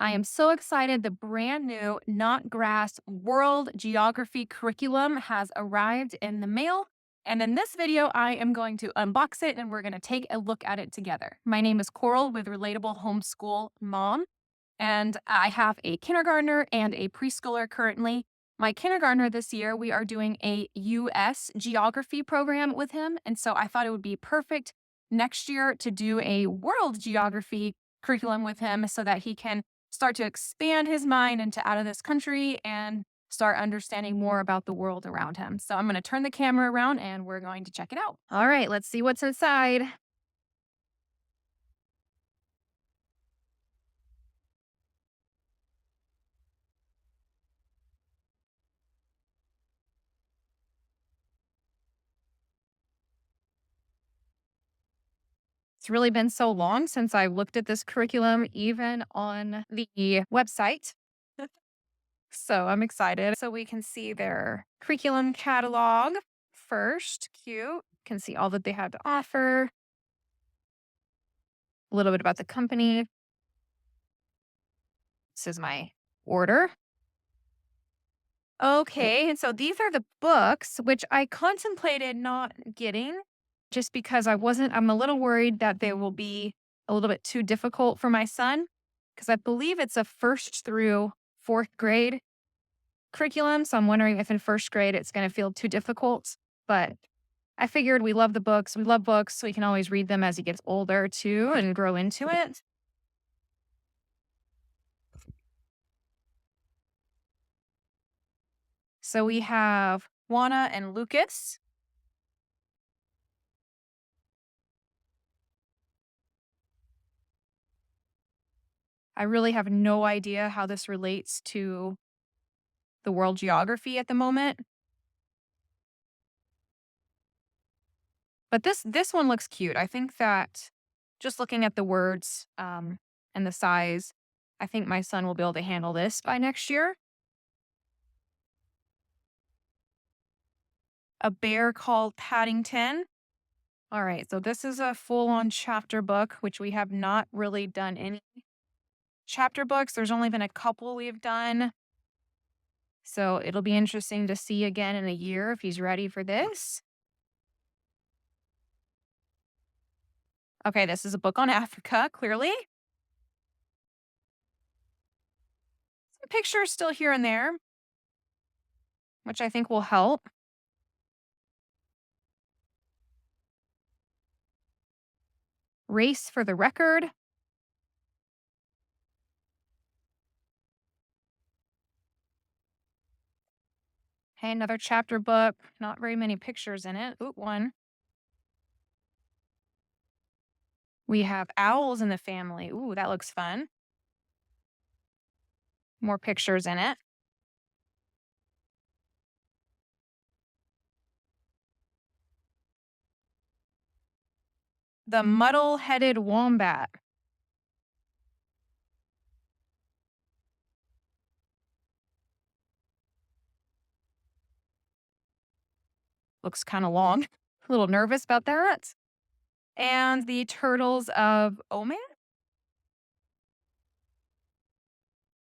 I am so excited. The brand new Notgrass World Geography Curriculum has arrived in the mail. And in this video, I am going to unbox it and we're going to take a look at it together. My name is Coral with Relatable Homeschool Mom, and I have a kindergartner and a preschooler currently. My kindergartner this year, we are doing a US geography program with him. And so I thought it would be perfect next year to do a world geography curriculum with him so that he can start to expand his mind into out of this country and start understanding more about the world around him. So I'm going to turn the camera around and we're going to check it out. All right, let's see what's inside. It's really been so long since I looked at this curriculum, even on the website. So I'm excited. So we can see their curriculum catalog first. Cute. Can see all that they have to offer. A little bit about the company. This is my order. Okay, and so these are the books which I contemplated not getting just because I'm a little worried that they will be a little bit too difficult for my son because I believe it's a first through fourth grade curriculum. So I'm wondering if in first grade it's going to feel too difficult. But I figured we love the books. We love books, so we can always read them as he gets older too and grow into it. So we have Juana and Lucas. I really have no idea how this relates to the world geography at the moment. But this one looks cute. I think that just looking at the words and the size, I think my son will be able to handle this by next year. A bear called Paddington. All right, so this is a full-on chapter book, which we have not really done any chapter books. There's only been a couple we've done. So it'll be interesting to see again in a year if he's ready for this. Okay, this is a book on Africa, clearly. Some pictures still here and there, which I think will help. Race for the Record. Okay, another chapter book. Not very many pictures in it. Ooh, one. We have owls in the family. Ooh, that looks fun. More pictures in it. The Muddle-Headed Wombat. Looks kind of long. A little nervous about that. And the Turtles of Oman.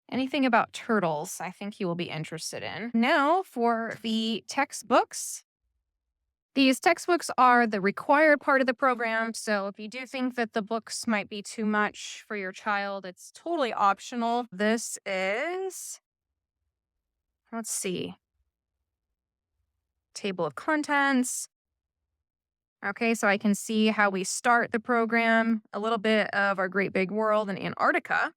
Anything about turtles, I think he will be interested in. Now for the textbooks. These textbooks are the required part of the program. So if you do think that the books might be too much for your child, it's totally optional. This is, let's see, table of contents. Okay, so I can see how we start the program, a little bit of our great big world in Antarctica.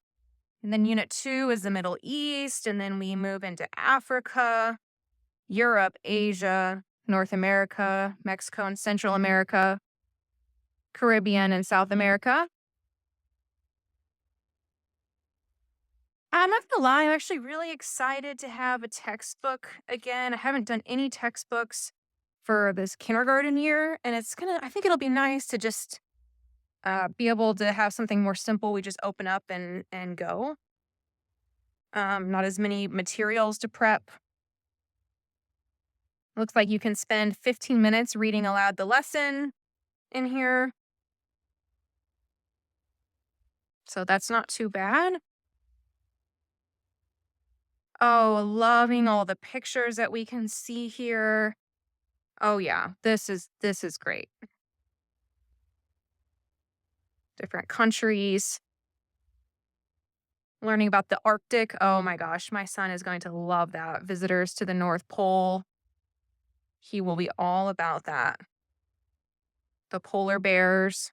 And then unit 2 is the Middle East. And then we move into Africa, Europe, Asia, North America, Mexico and Central America, Caribbean and South America. I'm not gonna lie, I'm actually really excited to have a textbook again. I haven't done any textbooks for this kindergarten year, and I think it'll be nice to just be able to have something more simple. We just open up and go. Not as many materials to prep. Looks like you can spend 15 minutes reading aloud the lesson in here. So that's not too bad. Oh, loving all the pictures that we can see here. Oh yeah, this is great. Different countries, learning about the Arctic. Oh my gosh, my son is going to love that. Visitors to the North Pole. He will be all about that. The polar bears.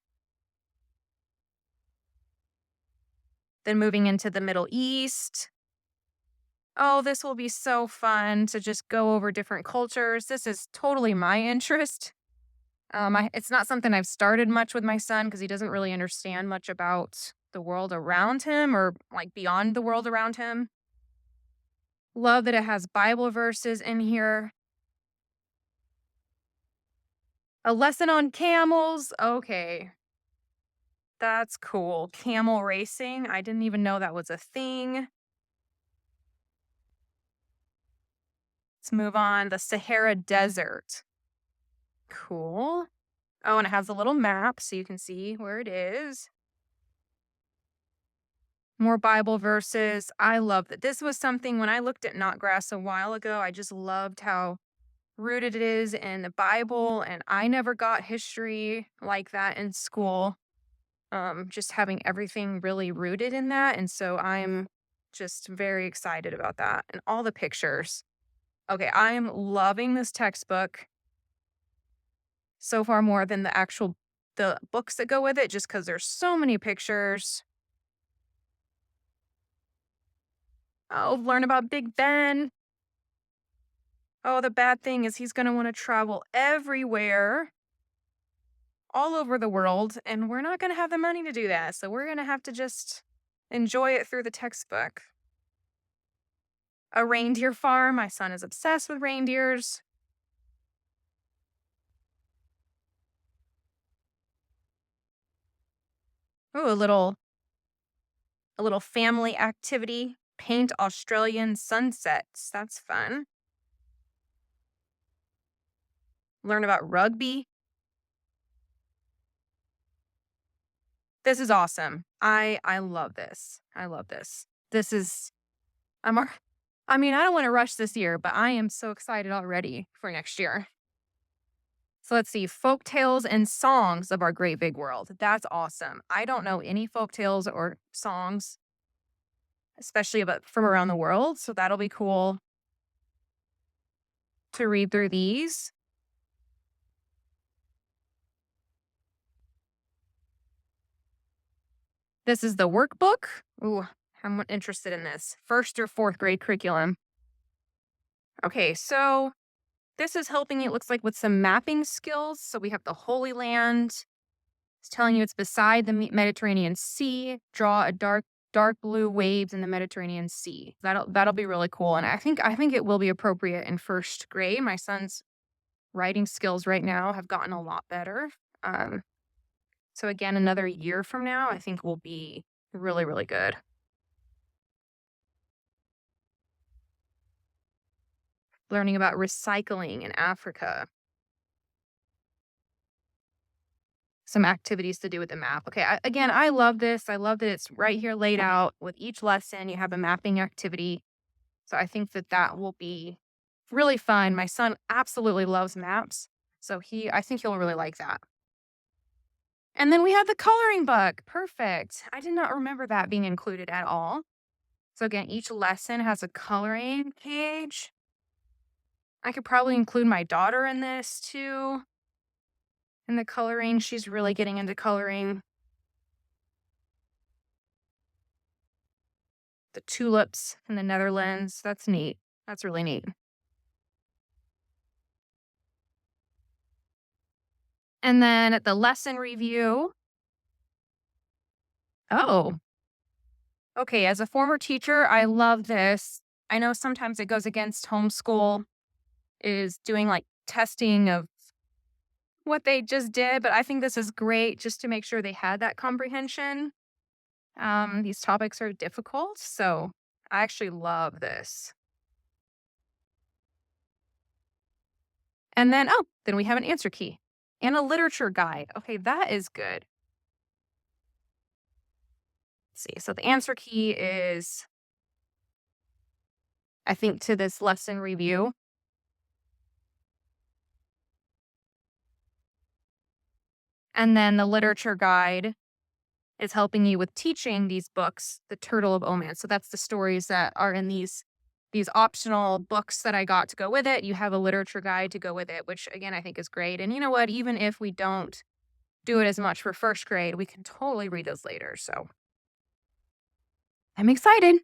Then moving into the Middle East. Oh, this will be so fun to just go over different cultures. This is totally my interest. It's not something I've started much with my son because he doesn't really understand much about the world around him or like beyond the world around him. Love that it has Bible verses in here. A lesson on camels. Okay, that's cool. Camel racing. I didn't even know that was a thing. Let's move on. The Sahara Desert. Cool. Oh, and it has a little map so you can see where it is. More Bible verses. I love that. This was something when I looked at Notgrass a while ago, I just loved how rooted it is in the Bible. And I never got history like that in school. Just having everything really rooted in that. And so I'm just very excited about that and all the pictures. Okay, I am loving this textbook so far more than the books that go with it, just because there's so many pictures. Oh, learn about Big Ben. Oh, the bad thing is he's gonna wanna travel everywhere, all over the world, and we're not gonna have the money to do that, so we're gonna have to just enjoy it through the textbook. A reindeer farm, my son is obsessed with reindeers. Ooh, a little family activity, paint Australian sunsets, that's fun. Learn about rugby. This is awesome. I love this. I love this. This is I'm ar I mean, I don't wanna rush this year, but I am so excited already for next year. So let's see, folk tales and songs of our great big world. That's awesome. I don't know any folk tales or songs, especially about from around the world, so that'll be cool to read through these. This is the workbook. Ooh, I'm interested in this. 1st or 4th grade curriculum. Okay, so this is helping, it looks like, with some mapping skills. So we have the Holy Land. It's telling you it's beside the Mediterranean Sea. Draw a dark blue waves in the Mediterranean Sea. That'll be really cool. And I think it will be appropriate in 1st grade. My son's writing skills right now have gotten a lot better. Um, so again, another year from now, I think will be really, really good. Learning about recycling in Africa. Some activities to do with the map. Okay, again, I love this. I love that it's right here laid out with each lesson. You have a mapping activity. So I think that that will be really fun. My son absolutely loves maps. So I think he'll really like that. And then we have the coloring book. Perfect. I did not remember that being included at all. So again, each lesson has a coloring page. I could probably include my daughter in this too. In the coloring, she's really getting into coloring. The tulips in the Netherlands. That's neat. That's really neat. And then the lesson review. Oh, okay. As a former teacher, I love this. I know sometimes it goes against homeschool, is doing like testing of what they just did, but I think this is great just to make sure they had that comprehension. These topics are difficult, so I actually love this. And then, oh, then we have an answer key and a literature guide. Okay, that is good. Let's see. So the answer key is I think, to this lesson review. And then the literature guide is helping you with teaching these books, The Turtle of Oman. So that's the stories that are in these optional books that I got to go with it. You have a literature guide to go with it, which again I think is great. And you know what? Even if we don't do it as much for first grade, we can totally read those later. So I'm excited.